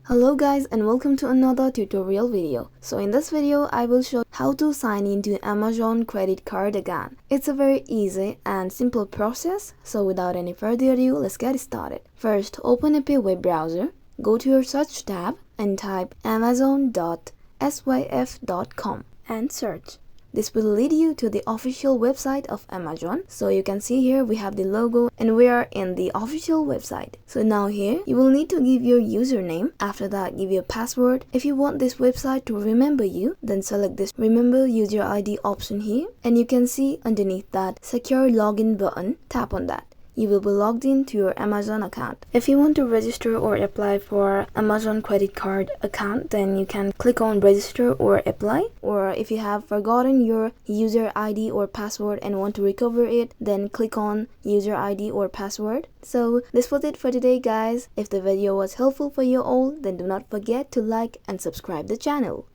Hello guys, and welcome to another tutorial video. So in this video I will show how to sign into Amazon credit card again. It's a very easy and simple process, so without any further ado, let's get started. First, open up a web browser, go to your search tab and type amazon.syf.com and search. This will lead you to the official website of Amazon. So you can see here we have the logo and we are in the official website. So now here you will need to give your username. After that, give your password. If you want this website to remember you, then select this remember user ID option here, and you can see underneath that secure login button. Tap on that. You will be logged in to your Amazon account. If you want to register or apply for Amazon credit card account, then you can click on register or apply. Or if you have forgotten your user ID or password and want to recover it, then click on user ID or password. So this was it for today, guys. If the video was helpful for you all, then do not forget to like and subscribe the channel.